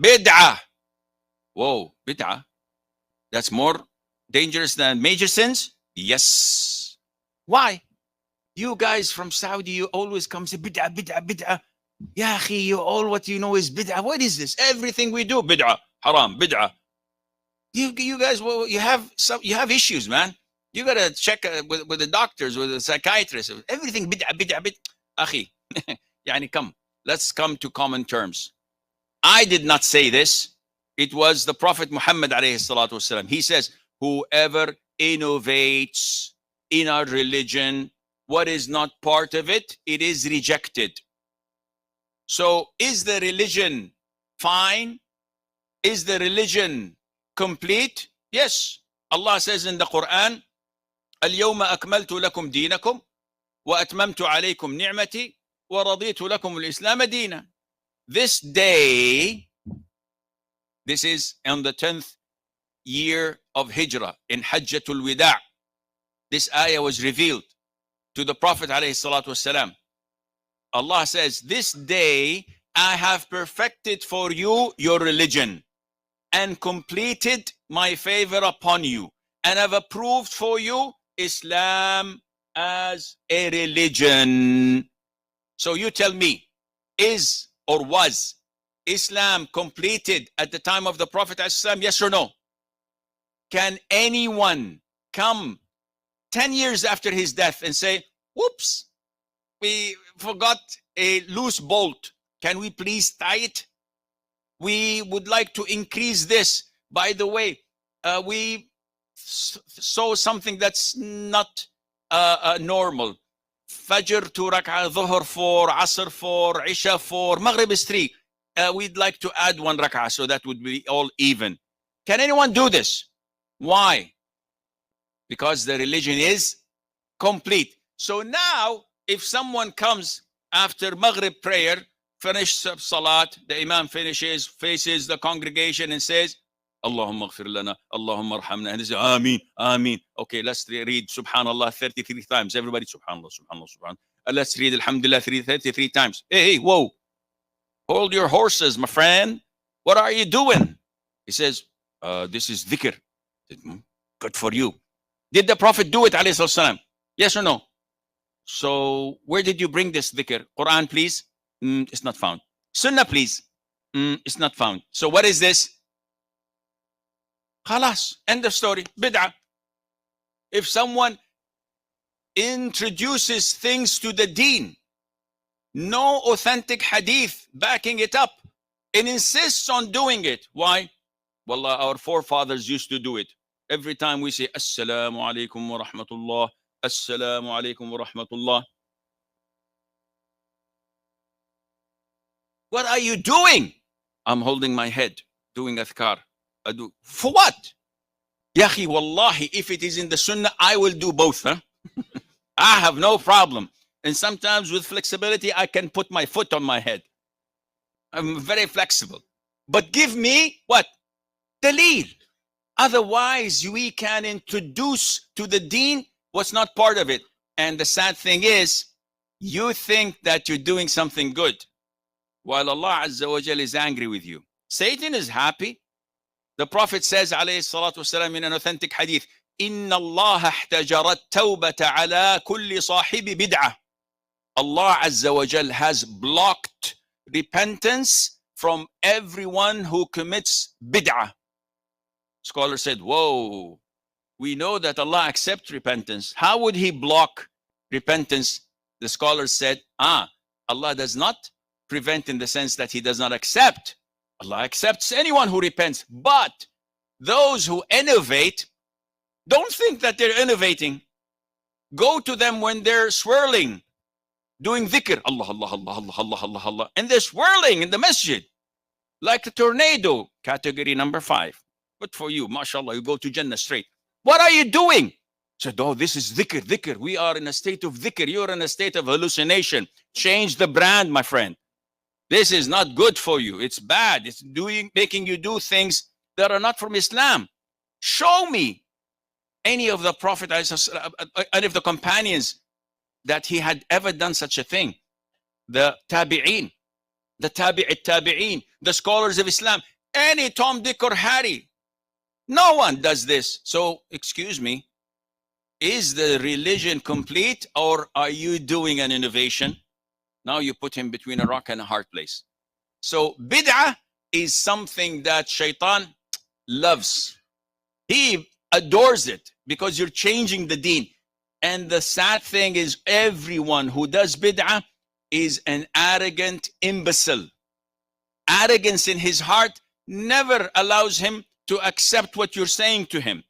Bid'ah. Whoa, bid'ah. That's more dangerous than major sins? Yes. Why? You guys from Saudi, you always come say bid'ah, bid'ah, bid'ah. Ya akhi, you all what you know is bid'ah. What is this? Everything we do, bid'ah, haram, bid'ah. You guys, well, you have issues, man. You gotta check with the doctors, with the psychiatrists. Everything bid'ah, bid'ah, bid'ah. Akhi, yani come. Let's come to common terms. I did not say this. It was the Prophet Muhammad alayhi salatu wasalam. He says, whoever innovates in our religion what is not part of it, it is rejected. So is the religion fine? Is the religion complete? Yes. Allah says in the Quran, اليوم أكملت لكم دينكم وأتممت عليكم نعمتي ورضيت لكم الإسلام دينا. This day, this is on the 10th year of Hijrah in Hajjatul Wida'. This ayah was revealed to the Prophet alayhi salatu wasalam. Allah says, this day I have perfected for you your religion and completed my favor upon you, and have approved for you Islam as a religion. So you tell me, is or was Islam completed at the time of the Prophet ﷺ? Yes or no? Can anyone come 10 years after his death and say, whoops, we forgot a loose bolt. Can we please tie it? We would like to increase this. By the way, we saw something that's not normal. Fajr 2 rak'ah, Dhuhr 4, Asr 4, Isha 4, Maghrib is 3. We'd like to add 1 rak'ah, so that would be all even. Can anyone do this? Why? Because the religion is complete. So now, if someone comes after Maghrib prayer, finishes Salat, the Imam finishes, faces the congregation and says, Allahumma ghfir lana, Allahumma arhamna, and they say, Ameen, Ameen. Okay, let's read Subhanallah 33 times. Everybody, Subhanallah, Subhanallah, Subhanallah. Let's read Alhamdulillah 33 times. Hey, whoa. Hold your horses, my friend. What are you doing? He says, this is dhikr. Good for you. Did the Prophet do it, alayhi salam? Yes or no? So where did you bring this dhikr? Quran, please? It's not found. Sunnah, please? It's not found. So what is this? Khalas, end of story. Bid'ah. If someone introduces things to the deen, no authentic hadith backing it up, and insists on doing it. Why? Wallah, our forefathers used to do it. Every time we say, Assalamu Alaikum wa rahmatullah, Assalamu Alaikum wa rahmatullah. What are you doing? I'm holding my head, doing adhkar. For what? Yahi, wallahi, if it is in the sunnah, I will do both. Huh? I have no problem. And sometimes with flexibility, I can put my foot on my head. I'm very flexible. But give me what? Daleel. Otherwise, we can introduce to the deen what's not part of it. And the sad thing is, you think that you're doing something good, while Allah Azza wa Jal is angry with you. Satan is happy. The Prophet says, alayhi salatu wasalam, in an authentic hadith, إِنَّ اللَّهَ احْتَجَرَ التَّوْبَةَ عَلَى كُلِّ صَاحِبِ بِدْعَةٍ. Allah Azza wa Jal has blocked repentance from everyone who commits bid'ah. Scholar said, whoa, we know that Allah accepts repentance. How would he block repentance? The scholars said, Allah does not prevent in the sense that he does not accept. Allah accepts anyone who repents. But those who innovate, don't think that they're innovating. Go to them when they're swirling, doing dhikr, Allah, Allah, Allah, Allah, Allah, Allah, Allah, and they're swirling in the masjid like a tornado, category number 5. But for you, mashallah, you go to Jannah straight. What are you doing? Said, oh, this is dhikr, dhikr. We are in a state of dhikr. You're in a state of hallucination. Change the brand, my friend. This is not good for you. It's bad. It's making you do things that are not from Islam. Show me any of the Prophet, any of the companions that he had ever done such a thing. The tabi'een, the tabi'in, the scholars of Islam, any Tom, Dick, or Harry. No one does this. So, excuse me, is the religion complete, or are you doing an innovation? Now you put him between a rock and a hard place. So, bid'ah is something that shaitan loves. He adores it because you're changing the deen. And the sad thing is, everyone who does bid'ah is an arrogant imbecile. Arrogance in his heart never allows him to accept what you're saying to him.